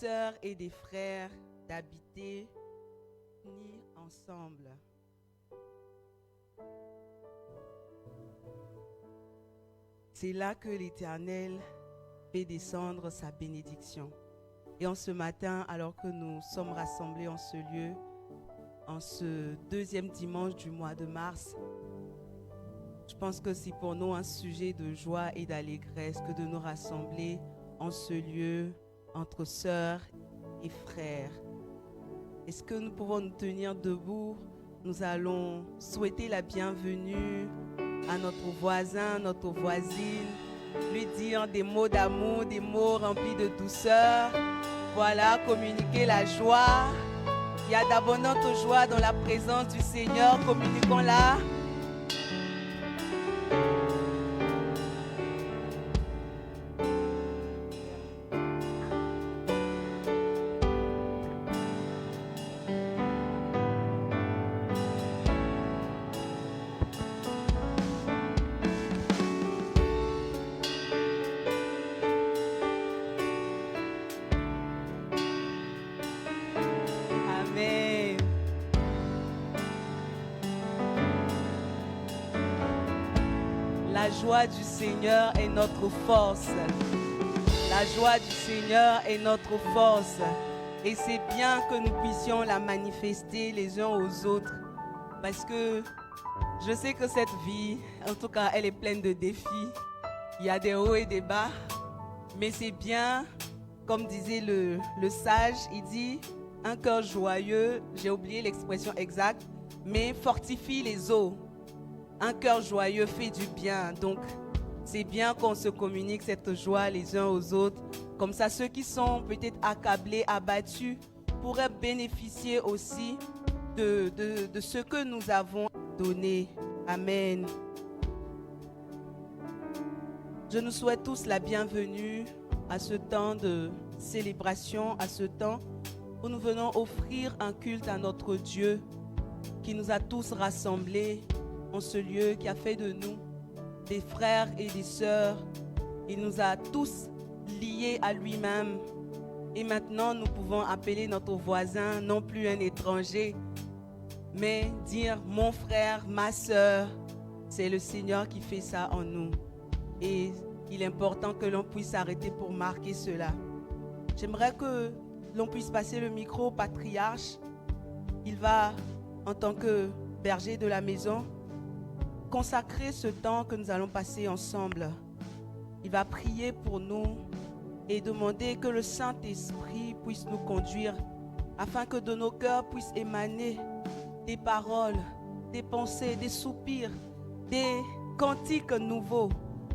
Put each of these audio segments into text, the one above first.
sœurs et des frères d'habiter unis ensemble. C'est là que l'Éternel fait descendre sa bénédiction. Et en ce matin, alors que nous sommes rassemblés en ce lieu, en ce deuxième dimanche du mois de mars, je pense que c'est pour nous un sujet de joie et d'allégresse que de nous rassembler en ce lieu entre sœurs et frères. Est-ce que nous pouvons nous tenir debout? Nous allons souhaiter la bienvenue à notre voisin, notre voisine, lui dire des mots d'amour, des mots remplis de douceur. Voilà, communiquer la joie. Il y a d'abondantes joie dans la présence du Seigneur. Communiquons-la. Amen. La joie du Seigneur est notre force. La joie du Seigneur est notre force. Et c'est bien que nous puissions la manifester les uns aux autres. Parce que je sais que cette vie, en tout cas, elle est pleine de défis. Il y a des hauts et des bas. Mais c'est bien, comme disait le sage, il dit, un cœur joyeux, j'ai oublié l'expression exacte, mais fortifie les os. Un cœur joyeux fait du bien. Donc, c'est bien qu'on se communique cette joie les uns aux autres. Comme ça, ceux qui sont peut-être accablés, abattus, pourraient bénéficier aussi de ce que nous avons donné. Amen. Je nous souhaite tous la bienvenue à ce temps de célébration, à ce temps où nous venons offrir un culte à notre Dieu qui nous a tous rassemblés en ce lieu, qui a fait de nous des frères et des sœurs. Il nous a tous liés à lui-même. Et maintenant, nous pouvons appeler notre voisin, non plus un étranger, mais dire mon frère, ma sœur. C'est le Seigneur qui fait ça en nous. Et il est important que l'on puisse s'arrêter pour marquer cela. J'aimerais que l'on puisse passer le micro au patriarche. Il va, en tant que berger de la maison, consacrer ce temps que nous allons passer ensemble. Il va prier pour nous et demander que le Saint-Esprit puisse nous conduire afin que de nos cœurs puissent émaner des paroles, des pensées, des soupirs, des cantiques nouveaux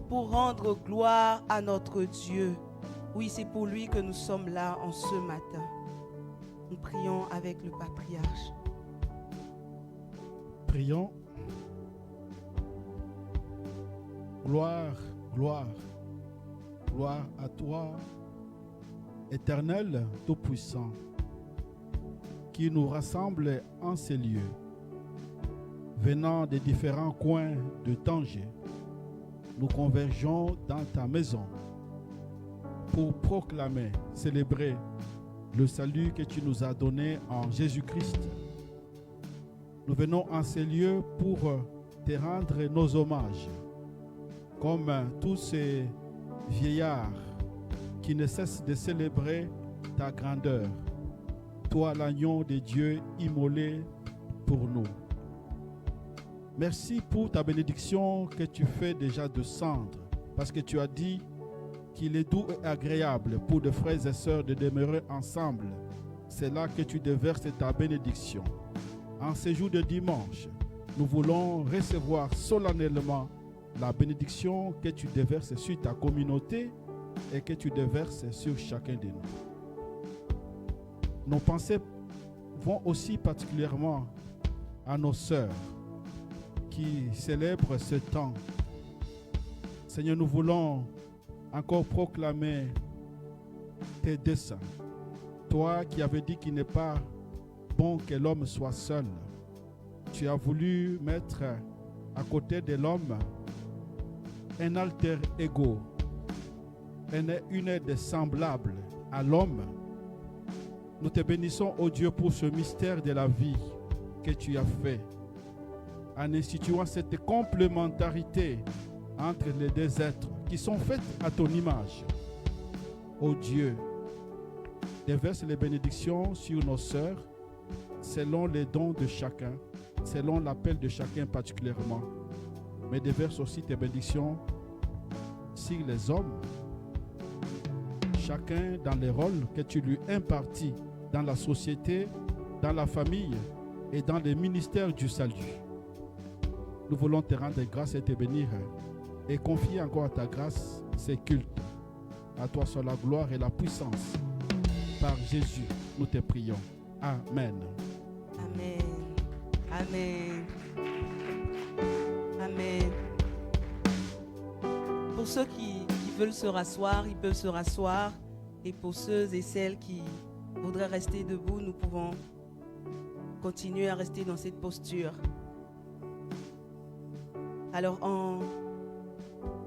pour rendre gloire à notre Dieu. Oui, c'est pour lui que nous sommes là en ce matin. Nous prions avec le patriarche. Prions. Gloire, gloire, gloire à toi, Éternel Tout-Puissant, qui nous rassemble en ces lieux, venant des différents coins de Tanger. Nous convergeons dans ta maison pour proclamer, célébrer le salut que tu nous as donné en Jésus-Christ. Nous venons en ces lieux pour te rendre nos hommages, comme tous ces vieillards qui ne cessent de célébrer ta grandeur, toi l'agneau de Dieu immolé pour nous. Merci pour ta bénédiction que tu fais déjà descendre, parce que tu as dit qu'il est doux et agréable pour des frères et sœurs de demeurer ensemble. C'est là que tu déverses ta bénédiction. En ce jour de dimanche, nous voulons recevoir solennellement la bénédiction que tu déverses sur ta communauté et que tu déverses sur chacun de nous. Nos pensées vont aussi particulièrement à nos sœurs qui célèbrent ce temps. Seigneur, nous voulons encore proclamer tes desseins. Toi qui avais dit qu'il n'est pas bon que l'homme soit seul, tu as voulu mettre à côté de l'homme un alter ego, une aide semblable à l'homme Nous te bénissons, ô Dieu, pour ce mystère de la vie que tu as fait, en instituant cette complémentarité entre les deux êtres qui sont faits à ton image. Ô Dieu, déverse les bénédictions sur nos sœurs, selon les dons de chacun, selon l'appel de chacun particulièrement. Mais déverse aussi tes bénédictions sur les hommes, chacun dans les rôles que tu lui impartis dans la société, dans la famille et dans les ministères du salut. Nous voulons te rendre grâce et te bénir et confier encore à ta grâce ces cultes. À toi soit la gloire et la puissance. Par Jésus, nous te prions. Amen. Amen. Amen. Amen. Pour ceux qui veulent se rasseoir, ils peuvent se rasseoir. Et pour ceux et celles qui voudraient rester debout, nous pouvons continuer à rester dans cette posture. Alors, en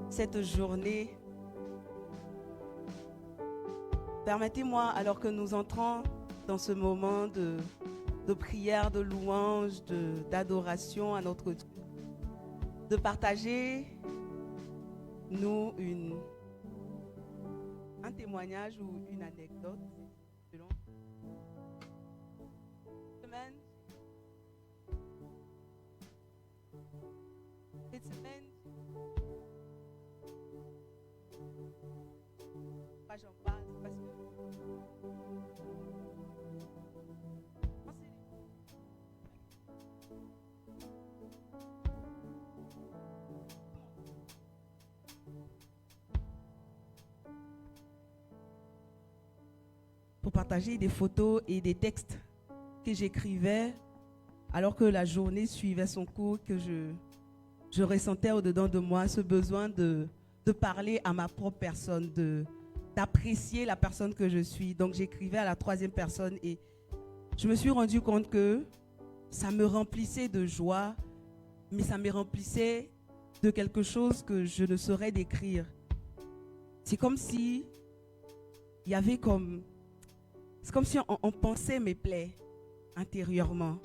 cette journée, permettez-moi, alors que nous entrons dans ce moment de prière, de louange, d'adoration à notre Dieu, de partager nous un témoignage ou une anecdote selon cette semaine, moi j'en parle parce que pour partager des photos et des textes que j'écrivais alors que la journée suivait son cours, que je ressentais au-dedans de moi ce besoin de parler à ma propre personne, d'apprécier la personne que je suis. Donc j'écrivais à la troisième personne et je me suis rendu compte que ça me remplissait de joie, mais ça me remplissait de quelque chose que je ne saurais décrire. C'est comme si il y avait comme... C'est comme si on pensait mes plaies intérieurement.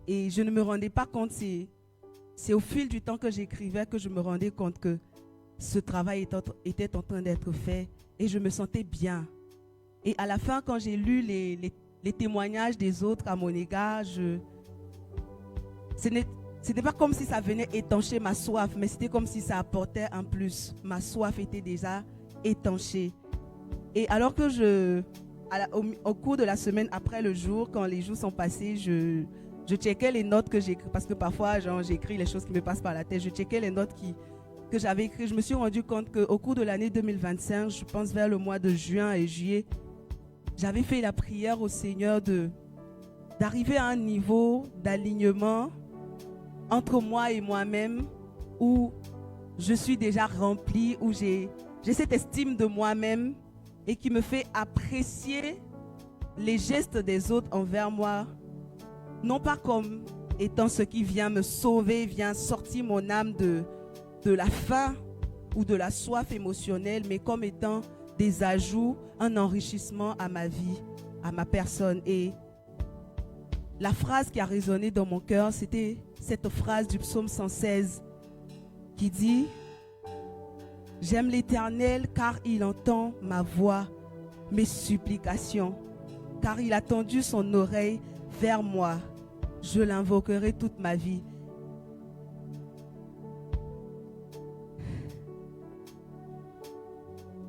Et je ne me rendais pas compte, c'est au fil du temps que j'écrivais que je me rendais compte que ce travail était en train d'être fait et je me sentais bien. Et à la fin, quand j'ai lu les témoignages des autres à mon égard, ce n'était pas comme si ça venait étancher ma soif, mais c'était comme si ça apportait un plus. Ma soif était déjà étanchée. Et alors que au cours de la semaine, après le jour, quand les jours sont passés, je checkais les notes que j'écris, parce que parfois, j'écris les choses qui me passent par la tête. Je checkais les notes que j'avais écrites. Je me suis rendu compte qu'au cours de l'année 2025, je pense vers le mois de juin et juillet, j'avais fait la prière au Seigneur d'arriver à un niveau d'alignement entre moi et moi-même où je suis déjà remplie, où j'ai cette estime de moi-même et qui me fait apprécier les gestes des autres envers moi, non pas comme étant ce qui vient me sauver, vient sortir mon âme de la faim ou de la soif émotionnelle, mais comme étant des ajouts, un enrichissement à ma vie, à ma personne. Et la phrase qui a résonné dans mon cœur, c'était cette phrase du psaume 116 qui dit: j'aime l'Éternel car il entend ma voix, mes supplications, car il a tendu son oreille vers moi. Je l'invoquerai toute ma vie.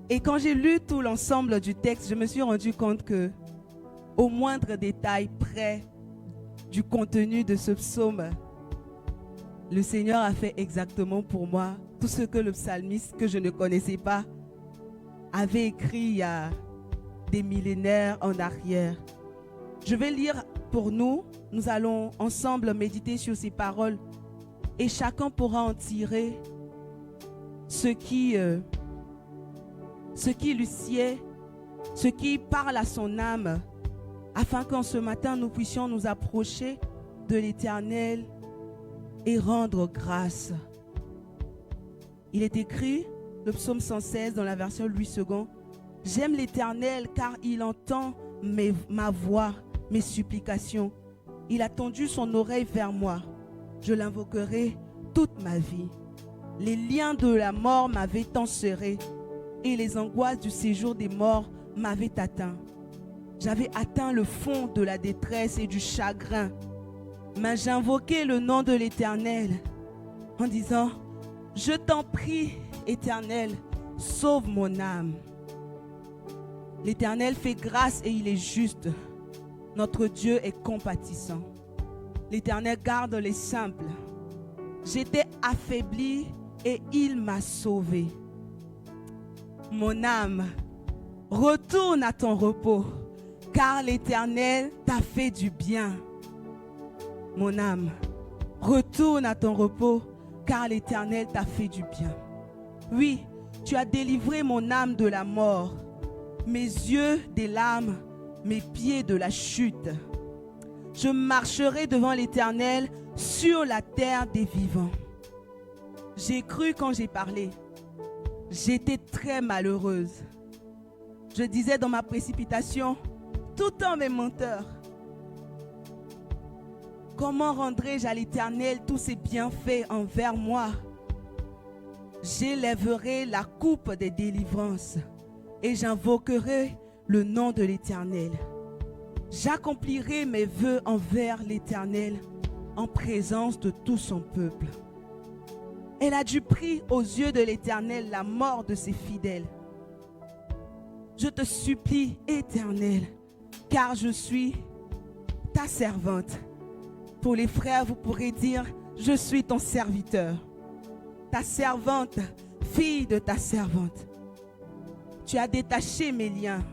Et quand j'ai lu tout l'ensemble du texte, je me suis rendu compte que, au moindre détail près du contenu de ce psaume, le Seigneur a fait exactement pour moi tout ce que le psalmiste, que je ne connaissais pas, avait écrit il y a des millénaires en arrière. Je vais lire pour nous. Nous allons ensemble méditer sur ces paroles et chacun pourra en tirer ce qui lui sied, ce qui parle à son âme, afin qu'en ce matin nous puissions nous approcher de l'Éternel et rendre grâce. Il est écrit, le psaume 116 dans la version Louis II: j'aime l'Éternel car il entend ma voix, mes supplications. Il a tendu son oreille vers moi. Je l'invoquerai toute ma vie. Les liens de la mort m'avaient enserré et les angoisses du séjour des morts m'avaient atteint. J'avais atteint le fond de la détresse et du chagrin. Mais j'invoquais le nom de l'Éternel en disant, je t'en prie, Éternel, sauve mon âme. L'Éternel fait grâce et il est juste. Notre Dieu est compatissant. L'Éternel garde les simples. J'étais affaibli et il m'a sauvé. Mon âme, retourne à ton repos, car l'Éternel t'a fait du bien. Mon âme, retourne à ton repos, car l'Éternel t'a fait du bien. Oui, tu as délivré mon âme de la mort, mes yeux des larmes, mes pieds de la chute. Je marcherai devant l'Éternel sur la terre des vivants. J'ai cru quand j'ai parlé. J'étais très malheureuse. Je disais dans ma précipitation, tout en mes menteurs, comment rendrai-je à l'Éternel tous ses bienfaits envers moi? J'élèverai la coupe des délivrances et j'invoquerai le nom de l'Éternel. J'accomplirai mes vœux envers l'Éternel en présence de tout son peuple. Elle a du prix aux yeux de l'Éternel la mort de ses fidèles. Je te supplie, Éternel, car je suis ta servante. Pour les frères, vous pourrez dire, je suis ton serviteur. Ta servante, fille de ta servante. Tu as détaché mes liens.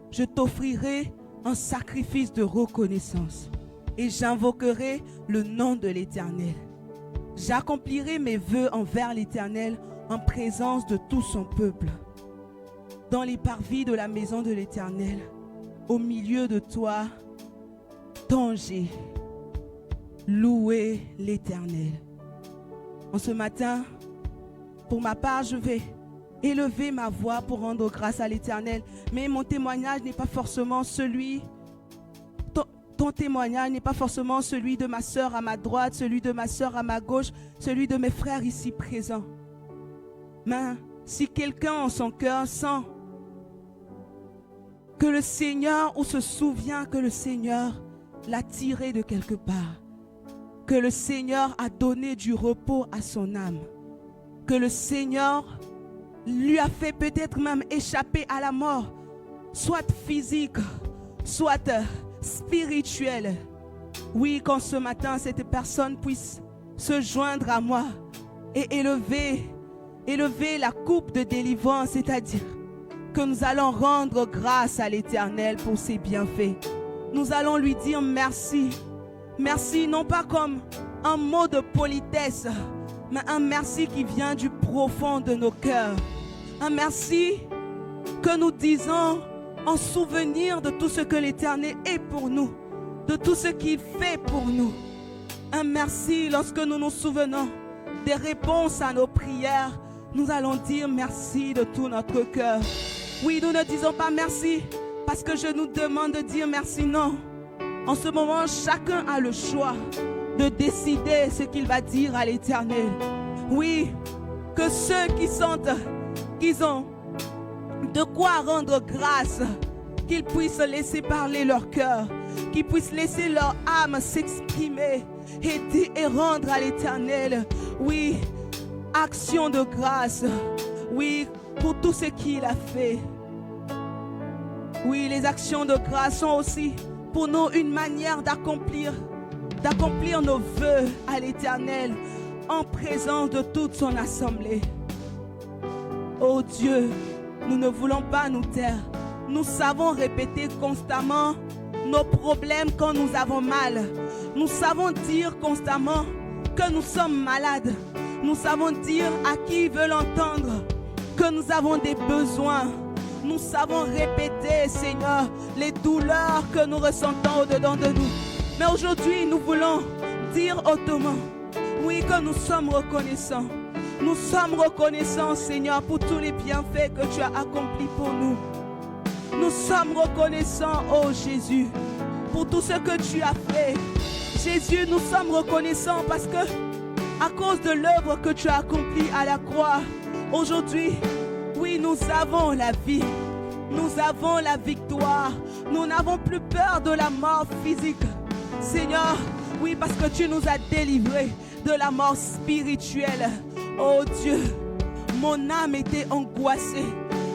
Je t'offrirai un sacrifice de reconnaissance et j'invoquerai le nom de l'Éternel. J'accomplirai mes vœux envers l'Éternel en présence de tout son peuple. Dans les parvis de la maison de l'Éternel, au milieu de toi, tongez, louez l'Éternel. En ce matin, pour ma part, je vais élever ma voix pour rendre grâce à l'Éternel. Mais mon témoignage n'est pas forcément celui, ton témoignage n'est pas forcément celui de ma sœur à ma droite, celui de ma sœur à ma gauche, celui de mes frères ici présents. Mais si quelqu'un en son cœur sent que le Seigneur, ou se souvient que le Seigneur l'a tiré de quelque part, que le Seigneur a donné du repos à son âme, que le Seigneur lui a fait peut-être même échapper à la mort, soit physique, soit spirituelle. Oui, qu'en ce matin, cette personne puisse se joindre à moi et élever la coupe de délivrance, c'est-à-dire que nous allons rendre grâce à l'Éternel pour ses bienfaits. Nous allons lui dire merci. Merci, non pas comme un mot de politesse, mais un merci qui vient du profond de nos cœurs. Un merci que nous disons en souvenir de tout ce que l'Éternel est pour nous, de tout ce qu'il fait pour nous. Un merci lorsque nous nous souvenons des réponses à nos prières. Nous allons dire merci de tout notre cœur. Oui, nous ne disons pas merci parce que je nous demande de dire merci, non. En ce moment, chacun a le choix de décider ce qu'il va dire à l'Éternel. Oui, que ceux qui sentent qu'ils ont de quoi rendre grâce, qu'ils puissent laisser parler leur cœur, qu'ils puissent laisser leur âme s'exprimer et rendre à l'Éternel, oui, action de grâce, oui, pour tout ce qu'il a fait. Oui, les actions de grâce sont aussi pour nous une manière d'accomplir nos vœux à l'Éternel en présence de toute son assemblée. Oh Dieu, nous ne voulons pas nous taire. Nous savons répéter constamment nos problèmes quand nous avons mal. Nous savons dire constamment que nous sommes malades. Nous savons dire à qui veut l'entendre que nous avons des besoins. Nous savons répéter, Seigneur, les douleurs que nous ressentons au-dedans de nous. Mais aujourd'hui, nous voulons dire autrement, oui, que nous sommes reconnaissants. Nous sommes reconnaissants, Seigneur, pour tous les bienfaits que tu as accomplis pour nous. Nous sommes reconnaissants, oh Jésus, pour tout ce que tu as fait. Jésus, nous sommes reconnaissants parce que, à cause de l'œuvre que tu as accomplie à la croix, aujourd'hui, oui, nous avons la vie. Nous avons la victoire. Nous n'avons plus peur de la mort physique. Seigneur, oui, parce que tu nous as délivrés de la mort spirituelle. Oh Dieu, mon âme était angoissée.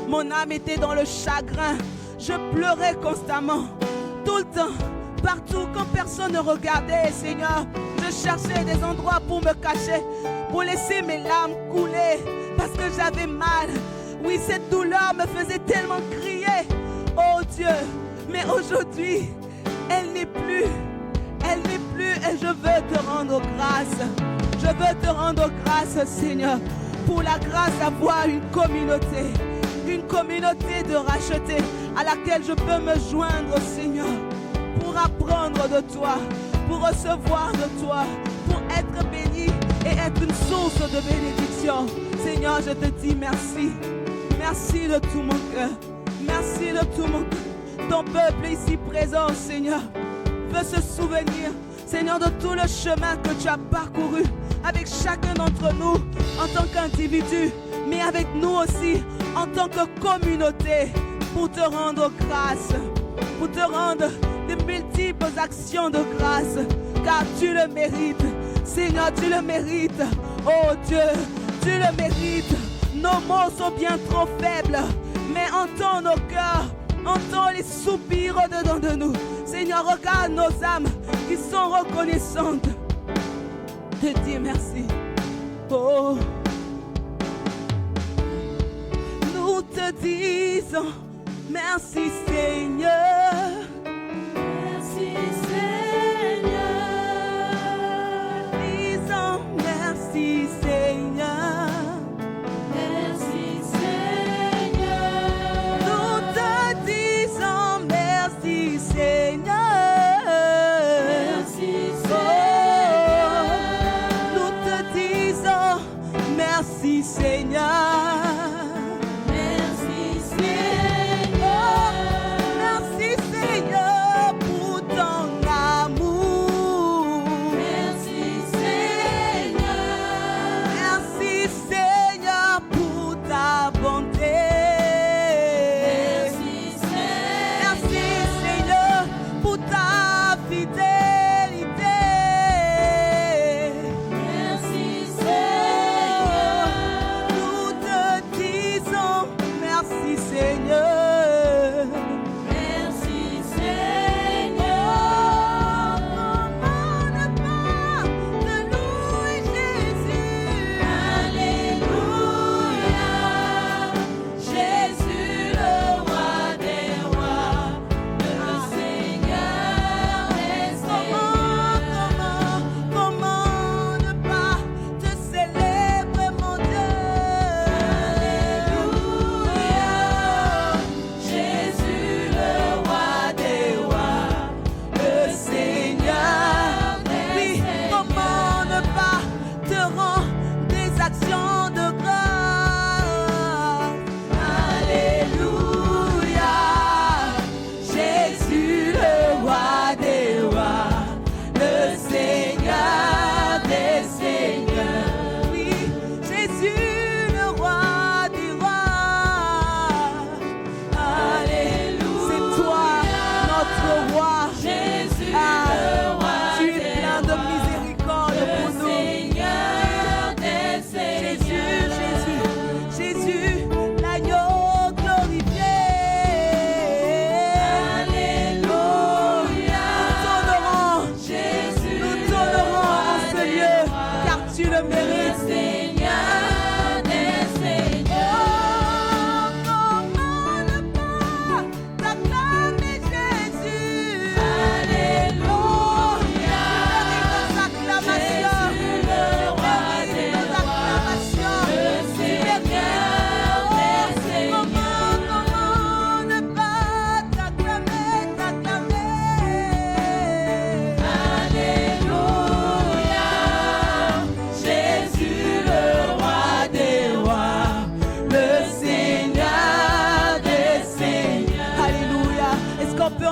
Mon âme était dans le chagrin. Je pleurais constamment, tout le temps, partout, quand personne ne regardait. Seigneur, je cherchais des endroits pour me cacher, pour laisser mes larmes couler, parce que j'avais mal. Oui, cette douleur me faisait tellement crier. Oh Dieu, mais aujourd'hui, elle n'est plus. Elle n'est plus et je veux te rendre grâce. Je veux te rendre grâce, Seigneur, pour la grâce d'avoir une communauté de rachetés à laquelle je peux me joindre, Seigneur, pour apprendre de toi, pour recevoir de toi, pour être béni et être une source de bénédiction. Seigneur, je te dis merci. Merci de tout mon cœur. Merci de tout mon cœur. Ton peuple ici présent, Seigneur, veut se souvenir, Seigneur, de tout le chemin que tu as parcouru avec chacun d'entre nous en tant qu'individu, mais avec nous aussi en tant que communauté, pour te rendre grâce, pour te rendre de multiples actions de grâce, car tu le mérites. Seigneur, tu le mérites. Oh Dieu, tu le mérites. Nos mots sont bien trop faibles, mais entends nos cœurs, entends les soupirs au-dedans de nous. Seigneur, regarde nos âmes qui sont reconnaissantes. Te dis merci. Oh, nous te disons merci, Seigneur. Merci, Seigneur. Disons merci, Seigneur. Merci, Seigneur. Nous te disons merci, Seigneur. Merci, Oh, nous te disons merci, Seigneur. Merci, Merci, Seigneur, pour ton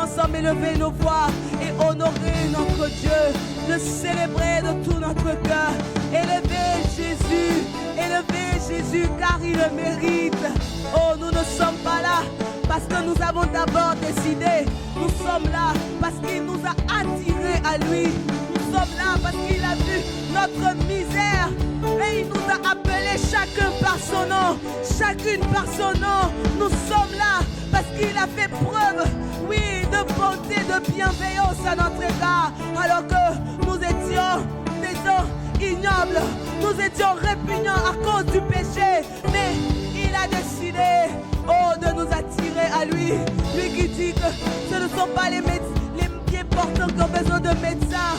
ensemble élever nos voix et honorer notre Dieu, le célébrer de tout notre cœur. Élever Jésus, car il le mérite. Oh, nous ne sommes pas là parce que nous avons d'abord décidé. Nous sommes là parce qu'il nous a attirés à lui. Nous sommes là parce qu'il a vu notre misère et il nous a appelés chacun par son nom, chacune par son nom. Nous sommes là parce qu'il a fait preuve, oui, de bonté, de bienveillance à notre égard, alors que nous étions des gens ignobles, nous étions répugnants à cause du péché, mais il a décidé, oh, de nous attirer à lui. Lui qui dit que ce ne sont pas les pieds portants qui ont besoin de médecins,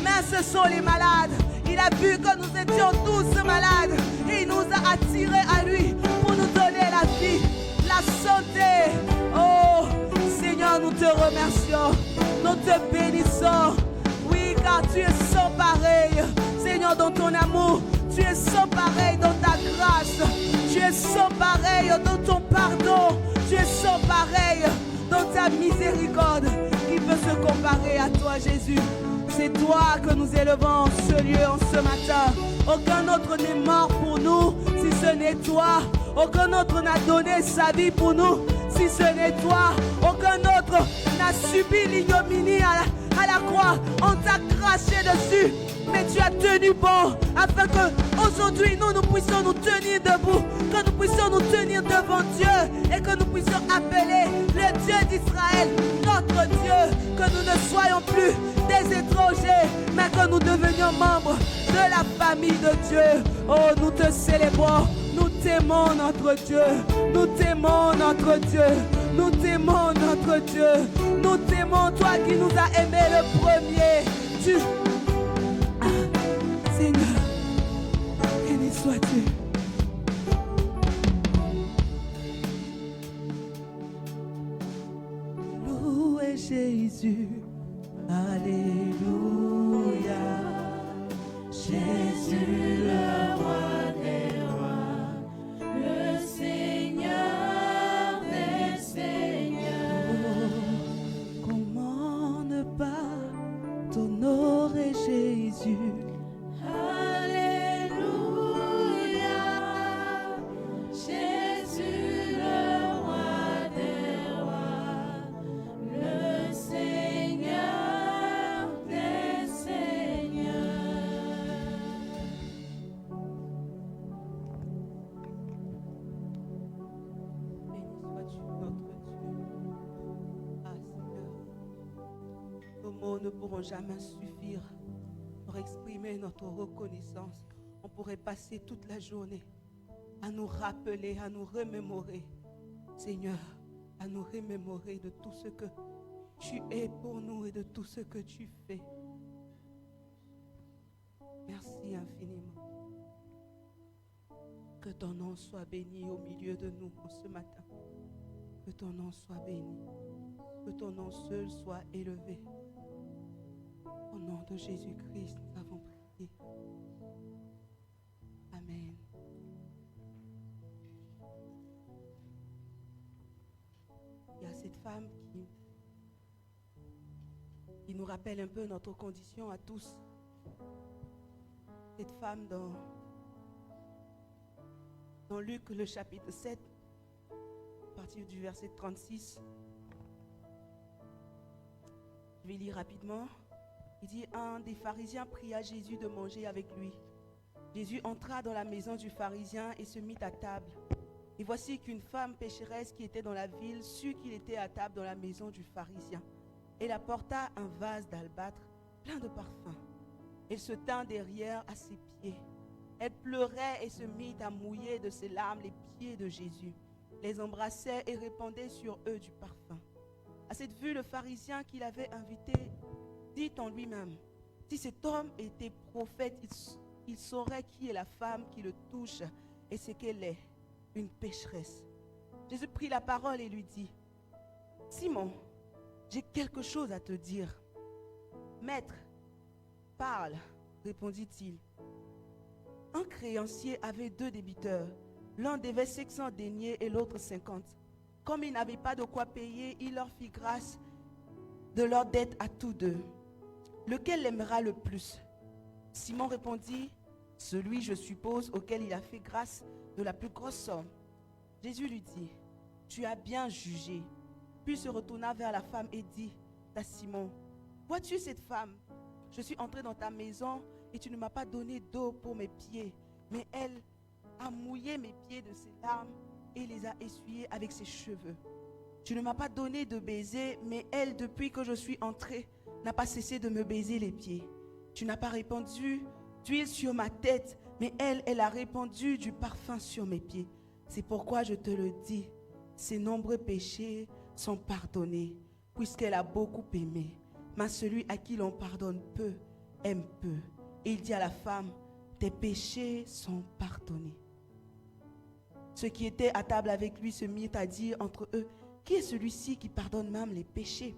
mais ce sont les malades. Il a vu que nous étions tous malades et il nous a attirés à lui pour nous donner la vie, la santé. Oh, Seigneur, nous te remercions, nous te bénissons. Oui, car tu es sans pareil. Seigneur, dans ton amour, tu es sans pareil dans ta grâce. Tu es sans pareil dans ton pardon. Tu es sans pareil dans ta miséricorde. Qui peut se comparer à toi, Jésus? C'est toi que nous élevons en ce lieu, en ce matin. Aucun autre n'est mort pour nous si ce n'est toi. Aucun autre n'a donné sa vie pour nous si ce n'est toi. Aucun autre n'a subi l'ignominie à la croix. On t'a craché dessus, mais tu as tenu bon afin que aujourd'hui nous puissions nous tenir debout, que nous puissions nous tenir devant Dieu et que nous puissions appeler le Dieu d'Israël notre Dieu, que nous ne soyons plus des étrangers, mais que nous devenions membres de la famille de Dieu. Oh, nous te célébrons, nous t'aimons notre Dieu, nous t'aimons notre Dieu, nous t'aimons notre Dieu, nous t'aimons toi qui nous as aimés le premier. Tu, Seigneur, béni sois-tu. Louez Jésus, alléluia. Jésus le roi des rois, le Seigneur des seigneurs. Comment ne pas t'honorer, Jésus? Alléluia. Jésus le roi des rois, le Seigneur des seigneurs. Béni sois-tu, notre Dieu. Ah, Seigneur, nos mots ne pourront jamais suffire pour exprimer notre reconnaissance. On pourrait passer toute la journée à nous rappeler, à nous remémorer, Seigneur, à nous remémorer de tout ce que tu es pour nous et de tout ce que tu fais. Merci infiniment. Que ton nom soit béni au milieu de nous ce matin. Que ton nom soit béni. Que ton nom seul soit élevé. Au nom de Jésus-Christ, nous avons prié. Amen. Il y a cette femme qui nous rappelle un peu notre condition à tous. Cette femme dans Luc, le chapitre 7, à partir du verset 36. Je vais lire rapidement. Il dit, un des pharisiens pria Jésus de manger avec lui. Jésus entra dans la maison du pharisien et se mit à table. Et voici qu'une femme pécheresse qui était dans la ville sut qu'il était à table dans la maison du pharisien. Elle apporta un vase d'albâtre plein de parfums. Elle se tint derrière à ses pieds. Elle pleurait et se mit à mouiller de ses larmes les pieds de Jésus, les embrassait et répandait sur eux du parfum. À cette vue, le pharisien qui l'avait invité dit en lui-même, si cet homme était prophète, il saurait qui est la femme qui le touche et ce qu'elle est, une pécheresse. Jésus prit la parole et lui dit, Simon, j'ai quelque chose à te dire. Maître, parle, répondit-il. Un créancier avait 2 débiteurs. L'un devait 500 deniers et l'autre 50. Comme il n'avait pas de quoi payer, il leur fit grâce de leur dette à tous deux. Lequel l'aimera le plus? Simon répondit, celui, je suppose, auquel il a fait grâce de la plus grosse somme. Jésus lui dit, tu as bien jugé. Puis se retourna vers la femme et dit à Simon, vois-tu cette femme? Je suis entré dans ta maison et tu ne m'as pas donné d'eau pour mes pieds, mais elle a mouillé mes pieds de ses larmes et les a essuyés avec ses cheveux. Tu ne m'as pas donné de baiser, mais elle, depuis que je suis entré, n'a pas cessé de me baiser les pieds. Tu n'as pas répandu d'huile sur ma tête, mais elle a répandu du parfum sur mes pieds. C'est pourquoi je te le dis, ses nombreux péchés sont pardonnés, puisqu'elle a beaucoup aimé. Mais celui à qui l'on pardonne peu, aime peu. Et il dit à la femme, tes péchés sont pardonnés. Ceux qui étaient à table avec lui se mirent à dire entre eux, qui est celui-ci qui pardonne même les péchés?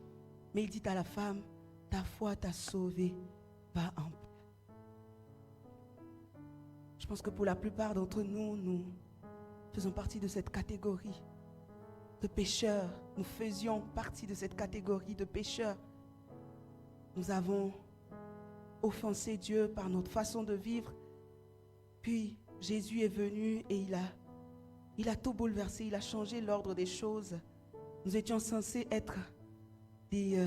Mais il dit à la femme, ta foi t'a sauvée, va en paix. Je pense que pour la plupart d'entre nous, nous faisons partie de cette catégorie de pécheurs. Nous faisions partie de cette catégorie de pécheurs. Nous avons offensé Dieu par notre façon de vivre. Puis Jésus est venu et il a tout bouleversé, il a changé l'ordre des choses. Nous étions censés être des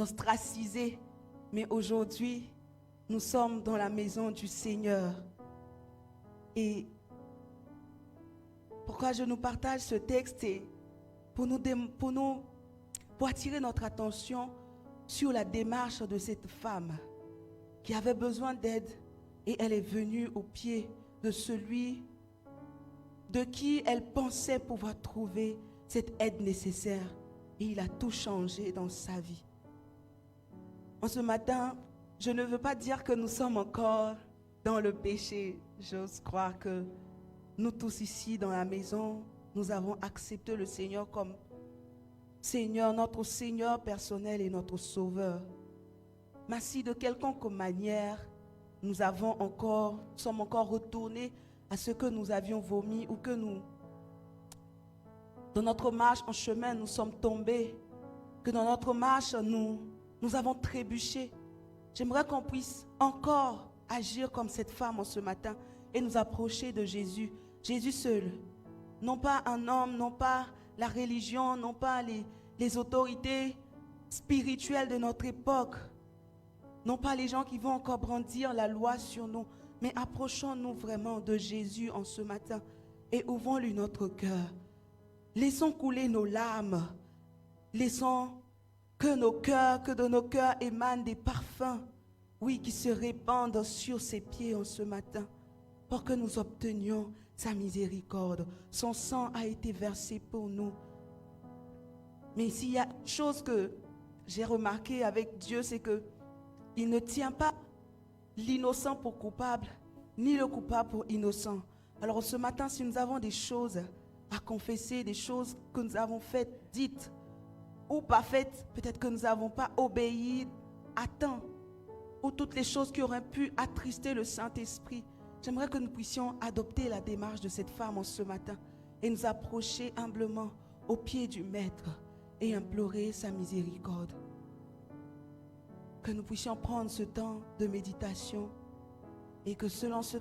ostracisés, mais aujourd'hui, nous sommes dans la maison du Seigneur. Et pourquoi je nous partage ce texte, c'est pour attirer notre attention sur la démarche de cette femme qui avait besoin d'aide et elle est venue au pied de celui de qui elle pensait pouvoir trouver cette aide nécessaire et il a tout changé dans sa vie. En ce matin, je ne veux pas dire que nous sommes encore dans le péché. J'ose croire que nous tous ici dans la maison, nous avons accepté le Seigneur comme Seigneur, notre Seigneur personnel et notre Sauveur. Mais si de quelconque manière, nous sommes encore retournés à ce que nous avions vomi ou que dans notre marche en chemin, nous sommes tombés, que dans notre marche, nous avons trébuché. J'aimerais qu'on puisse encore agir comme cette femme en ce matin et nous approcher de Jésus. Jésus seul, non pas un homme, non pas la religion, non pas les autorités spirituelles de notre époque, non pas les gens qui vont encore brandir la loi sur nous, mais approchons-nous vraiment de Jésus en ce matin et ouvrons-lui notre cœur. Laissons couler nos larmes, laissons que de nos cœurs émanent des parfums, oui, qui se répandent sur ses pieds en ce matin, pour que nous obtenions sa miséricorde. Son sang a été versé pour nous. Mais s'il y a une chose que j'ai remarqué avec Dieu, c'est que il ne tient pas l'innocent pour coupable, ni le coupable pour innocent. Alors ce matin, si nous avons des choses à confesser, des choses que nous avons faites, dites, ou pas faites, peut-être que nous n'avons pas obéi à temps, ou toutes les choses qui auraient pu attrister le Saint-Esprit, j'aimerais que nous puissions adopter la démarche de cette femme en ce matin et nous approcher humblement au pied du Maître et implorer sa miséricorde. Que nous puissions prendre ce temps de méditation et que selon ce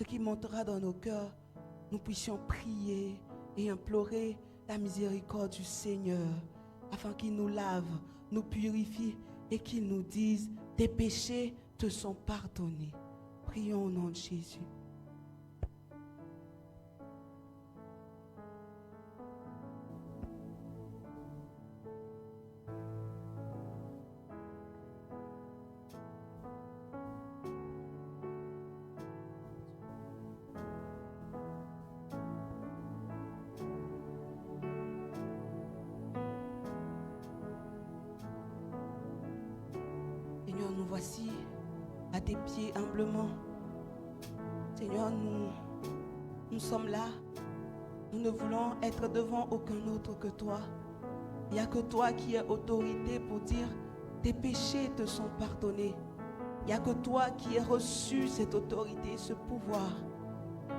qui montera dans nos cœurs, nous puissions prier et implorer la miséricorde du Seigneur afin qu'il nous lave, nous purifie et qu'il nous dise « Tes péchés te sont pardonnés ». Prions au nom de Jésus. Seigneur, nous voici à tes pieds humblement. Seigneur, nous sommes là. Nous ne voulons être devant aucun autre que toi. Il n'y a que toi qui es autorité pour dire tes péchés te sont pardonnés. Il n'y a que toi qui as reçu cette autorité, ce pouvoir,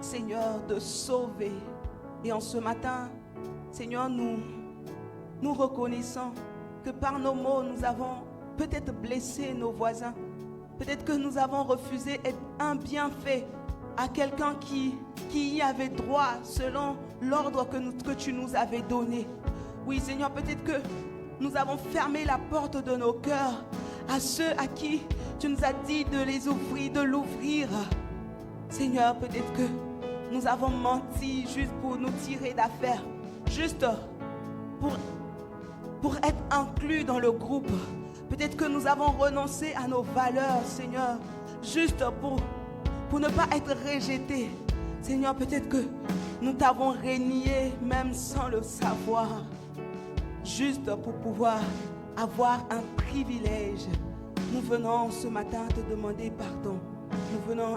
Seigneur, de sauver. Et en ce matin, Seigneur, nous reconnaissons que par nos mots, nous avons peut-être blessé nos voisins. Peut-être que nous avons refusé un bienfait à quelqu'un qui y avait droit selon l'ordre que tu nous avais donné. Oui, Seigneur, peut-être que nous avons fermé la porte de nos cœurs à ceux à qui tu nous as dit de les ouvrir, de l'ouvrir. Seigneur, peut-être que nous avons menti juste pour nous tirer d'affaire, juste pour être inclus dans le groupe. Peut-être que nous avons renoncé à nos valeurs, Seigneur, juste pour ne pas être rejetés. Seigneur, peut-être que nous t'avons renié même sans le savoir, juste pour pouvoir avoir un privilège. Nous venons ce matin te demander pardon. Nous venons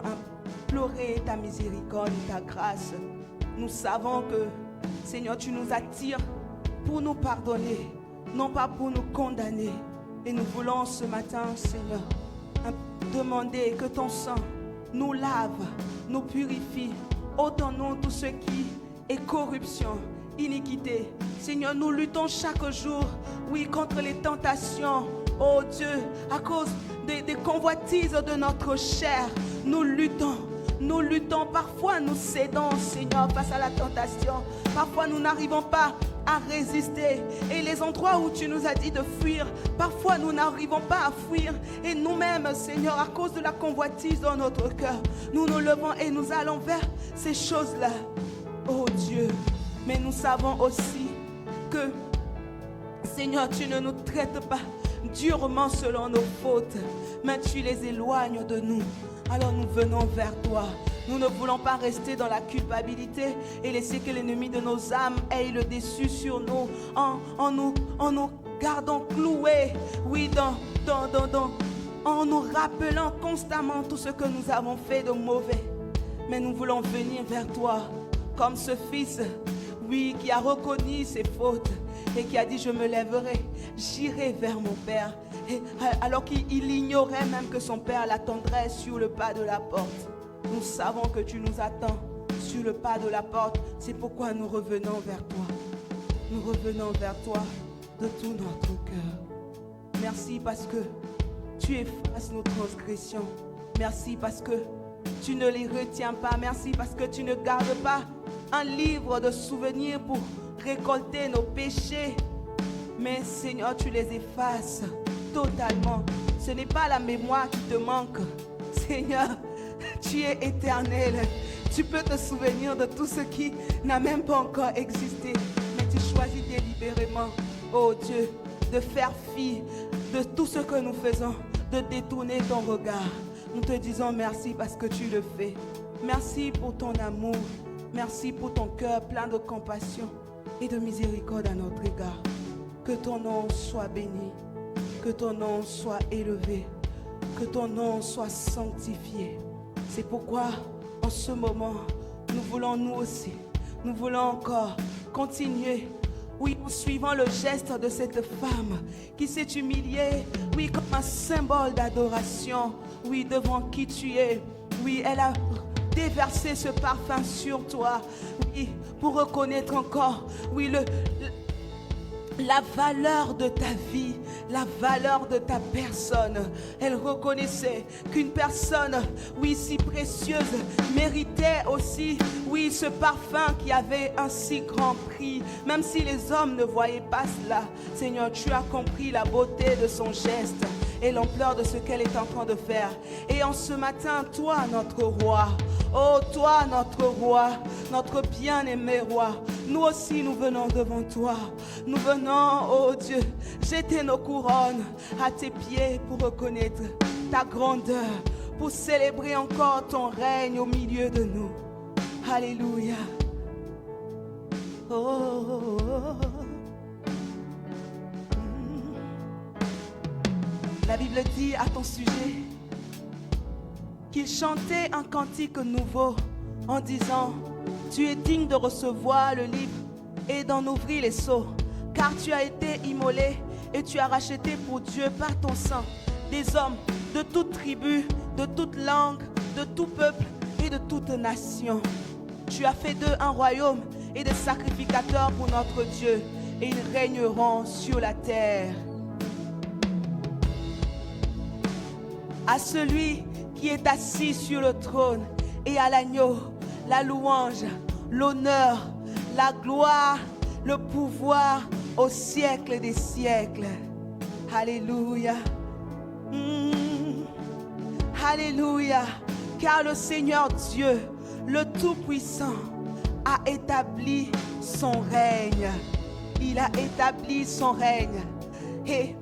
implorer ta miséricorde et ta grâce. Nous savons que, Seigneur, tu nous attires pour nous pardonner, non pas pour nous condamner. Et nous voulons ce matin, Seigneur, demander que ton sang nous lave, nous purifie, ôte-nous tout ce qui est corruption, iniquité. Seigneur, nous luttons chaque jour, oui, contre les tentations. Oh Dieu, à cause des convoitises de notre chair, nous luttons. Nous luttons, parfois nous cédons, Seigneur, face à la tentation. Parfois nous n'arrivons pas à résister. Et les endroits où tu nous as dit de fuir, parfois nous n'arrivons pas à fuir. Et nous-mêmes, Seigneur, à cause de la convoitise dans notre cœur, nous nous levons et nous allons vers ces choses-là. Oh Dieu, mais nous savons aussi que, Seigneur, tu ne nous traites pas durement selon nos fautes, mais tu les éloignes de nous. Alors nous venons vers toi. Nous ne voulons pas rester dans la culpabilité et laisser que l'ennemi de nos âmes ait le dessus sur nous en nous gardant cloués, oui, en nous rappelant constamment tout ce que nous avons fait de mauvais. Mais nous voulons venir vers toi comme ce fils, oui, qui a reconnu ses fautes et qui a dit: je me lèverai, j'irai vers mon Père. Et alors qu'il ignorait même que son Père l'attendrait sur le pas de la porte. Nous savons que tu nous attends sur le pas de la porte. C'est pourquoi nous revenons vers toi. Nous revenons vers toi de tout notre cœur. Merci parce que tu effaces nos transgressions. Merci parce que tu ne les retiens pas. Merci parce que tu ne gardes pas un livre de souvenirs pour récolter nos péchés. Mais Seigneur, tu les effaces totalement. Ce n'est pas la mémoire qui te manque. Seigneur, tu es éternel. Tu peux te souvenir de tout ce qui n'a même pas encore existé. Mais tu choisis délibérément, oh Dieu, de faire fi de tout ce que nous faisons, de détourner ton regard. Nous te disons merci parce que tu le fais. Merci pour ton amour. Merci pour ton cœur plein de compassion et de miséricorde à notre égard. Que ton nom soit béni. Que ton nom soit élevé, que ton nom soit sanctifié. C'est pourquoi, en ce moment, nous voulons nous aussi, nous voulons encore continuer, oui, en suivant le geste de cette femme qui s'est humiliée, oui, comme un symbole d'adoration, oui, devant qui tu es. Oui, elle a déversé ce parfum sur toi, oui, pour reconnaître encore, oui, la valeur de ta vie, la valeur de ta personne. Elle reconnaissait qu'une personne, oui, si précieuse, méritait aussi, oui, ce parfum qui avait un si grand prix. Même si les hommes ne voyaient pas cela, Seigneur, tu as compris la beauté de son geste et l'ampleur de ce qu'elle est en train de faire. Et en ce matin, toi, notre roi, oh, toi, notre roi, notre bien-aimé roi, nous aussi, nous venons devant toi. Nous venons, oh Dieu, jeter nos couronnes à tes pieds pour reconnaître ta grandeur, pour célébrer encore ton règne au milieu de nous. Alléluia. Oh, oh, oh. La Bible dit à ton sujet qu'il chantait un cantique nouveau en disant: tu es digne de recevoir le livre et d'en ouvrir les sceaux, car tu as été immolé et tu as racheté pour Dieu par ton sang des hommes de toute tribu, de toute langue, de tout peuple et de toute nation. Tu as fait d'eux un royaume et des sacrificateurs pour notre Dieu, et ils régneront sur la terre. à celui qui est assis sur le trône et à l'agneau, la louange, l'honneur, la gloire, le pouvoir au siècle des siècles. Alléluia. Alléluia. Car le Seigneur Dieu, le Tout-Puissant, a établi son règne. Il a établi son règne. Et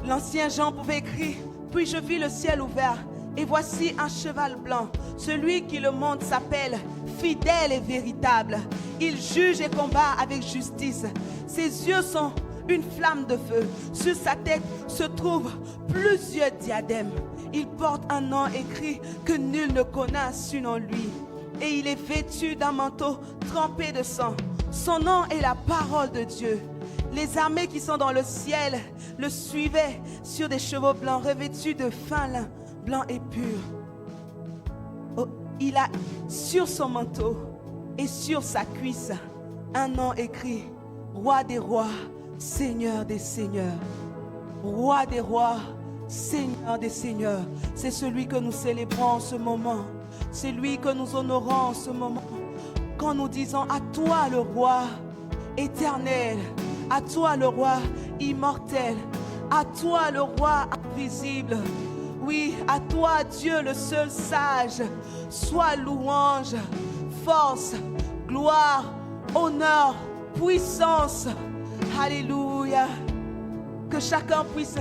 l'ancien Jean pouvait écrire: puis je vis le ciel ouvert, et voici un cheval blanc. Celui qui le monte s'appelle fidèle et véritable. Il juge et combat avec justice. Ses yeux sont une flamme de feu. Sur sa tête se trouvent plusieurs diadèmes. Il porte un nom écrit que nul ne connaît sinon lui. Et il est vêtu d'un manteau trempé de sang. Son nom est la parole de Dieu. Les armées qui sont dans le ciel le suivaient sur des chevaux blancs revêtus de fin lin, blanc et pur. Oh, il a sur son manteau et sur sa cuisse un nom écrit: Roi des rois, Seigneur des seigneurs. Roi des rois, Seigneur des seigneurs. C'est celui que nous célébrons en ce moment. C'est lui que nous honorons en ce moment. Quand nous disons: à toi le roi éternel, à toi le roi immortel, à toi le roi invisible. Oui, à toi Dieu le seul sage. Sois louange, force, gloire, honneur, puissance. Alléluia. Que chacun puisse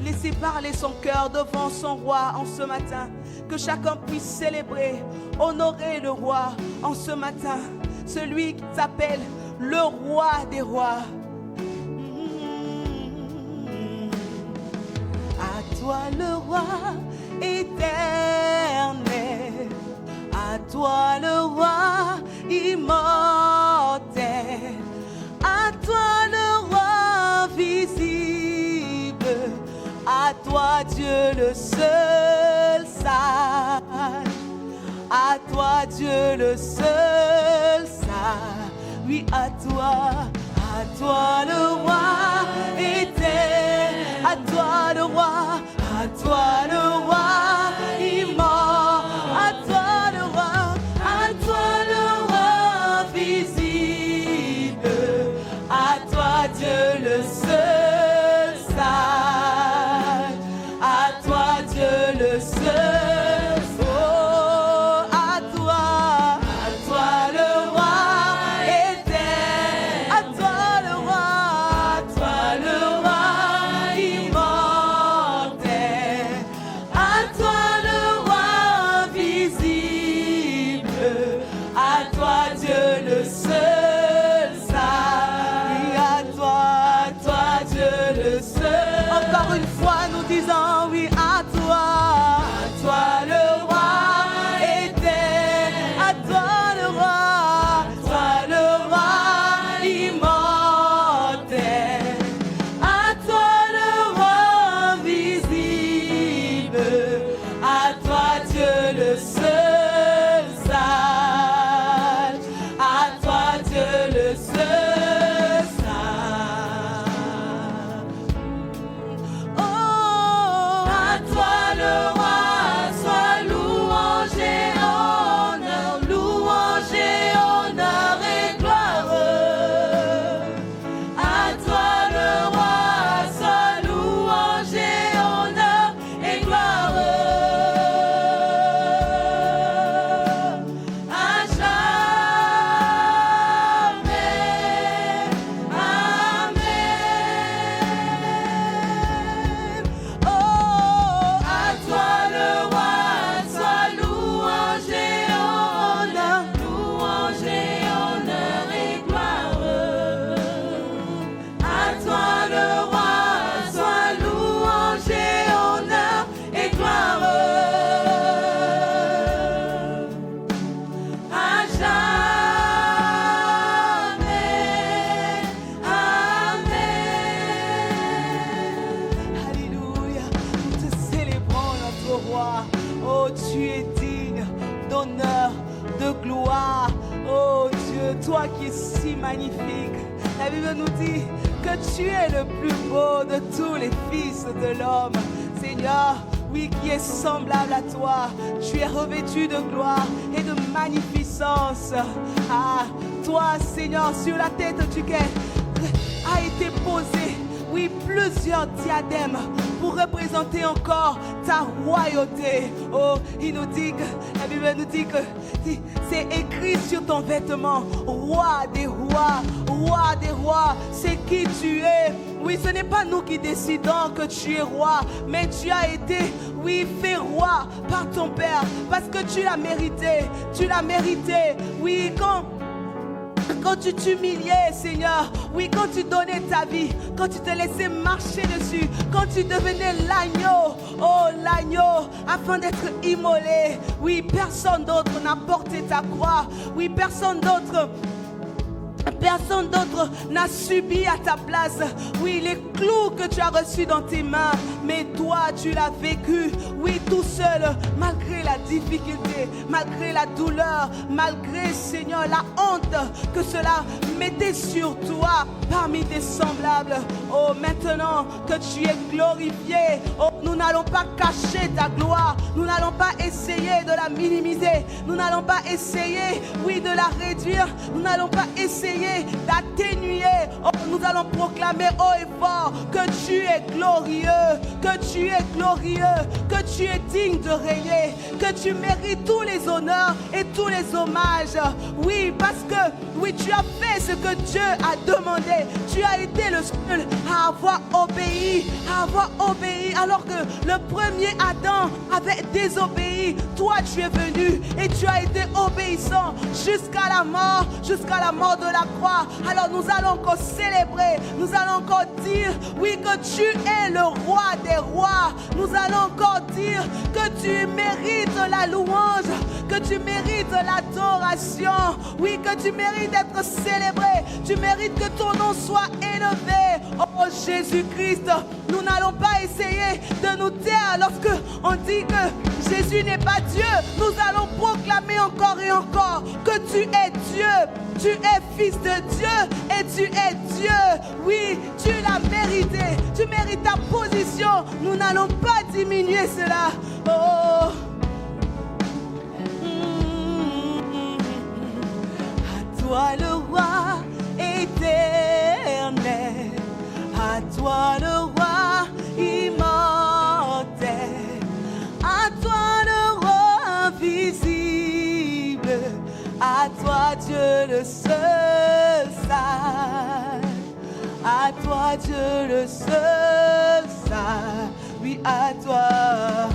laisser parler son cœur devant son roi en ce matin. Que chacun puisse célébrer, honorer le roi en ce matin. Celui qui s'appelle le roi des rois. À toi le roi éternel, à toi le roi immortel, à toi le roi visible, à toi Dieu le seul sage, à toi Dieu le seul sage, oui à toi le roi éternel, à toi le roi, à toi le roi immortel, à toi le roi visible, à toi Dieu le seul sage, à toi Dieu le seul, oh, à toi le roi éternel, à toi le roi immortel, à toi le roi visible, à toi Dieu le seul sage, oui, à toi Dieu le seul. Encore une fois nous disons oui à toi le roi éternel, à toi le roi immortel, à toi le roi visible, à toi Dieu le seul sage, à toi Dieu le seul sage. Oh, à toi le roi soit louange et honneur, louange et honneur et gloire. À toi le roi soit louange et honneur et gloire. À jamais, amen. Oh, à toi le roi soit louange et honneur, louange et honneur et gloire. À toi le roi soit louange et honneur et gloire. À jamais, amen. Alléluia, nous te célébrons notre roi. Oh, tu es digne d'honneur, de gloire. Oh Dieu, toi qui es si magnifique. La Bible nous dit que tu es le plus beau de tous les fils de l'homme. Seigneur, oui, qui est semblable à toi. Tu es revêtu de gloire et de magnificence. Ah, toi, Seigneur, sur la tête duquel a été posé, oui, plusieurs diadèmes pour représenter encore ta royauté. Oh, il nous dit que, la Bible nous dit que c'est écrit sur ton vêtement, roi des rois, roi des rois, c'est qui tu es. Oui, ce n'est pas nous qui décidons que tu es roi, mais tu as été, oui, fait roi par ton Père, parce que tu l'as mérité, tu l'as mérité. Oui, quand tu t'humiliais, Seigneur, oui, quand tu donnais ta vie, quand tu te laissais marcher dessus, quand tu devenais l'agneau, oh l'agneau, afin d'être immolé, oui, personne d'autre n'a porté ta croix, oui, personne d'autre n'a subi à ta place, oui, les clous que tu as reçus dans tes mains, mais toi, tu l'as vécu, oui, tout seul, malgré la difficulté, malgré la douleur, malgré, Seigneur, la honte que cela mettait sur toi parmi tes semblables. Oh, maintenant que tu es glorifié, oh, nous n'allons pas cacher ta gloire, nous n'allons pas essayer de la minimiser, nous n'allons pas essayer, oui, de la réduire, nous n'allons pas essayer d'atténuer. Oh, nous allons proclamer haut et fort que tu es glorieux, que tu es glorieux, que tu es digne de régner, que tu mérites tous les honneurs et tous les hommages. Oui, parce que oui, tu as fait ce que Dieu a demandé. Tu as été le seul à avoir obéi, alors que le premier Adam avait désobéi. Toi, tu es venu et tu as été obéissant jusqu'à la mort de la croix. Alors nous allons encore célébrer, nous allons encore dire, oui, que tu es le roi des rois. Nous allons encore dire que tu mérites la louange, que tu mérites l'adoration, oui, que tu mérites d'être célébré, tu mérites que ton nom soit élevé. Oh Jésus-Christ, nous n'allons pas essayer de nous taire lorsque on dit que Jésus n'est pas Dieu. Nous allons proclamer encore et encore que tu es Dieu, tu es fils de Dieu et tu es Dieu. Oui, tu l'as mérité, tu mérites ta position. Nous n'allons pas diminuer cela. Oh. À toi le roi éternel, à toi le roi immortel, à toi le roi invisible, à toi Dieu le seul sage, à toi Dieu le seul sage, oui à toi.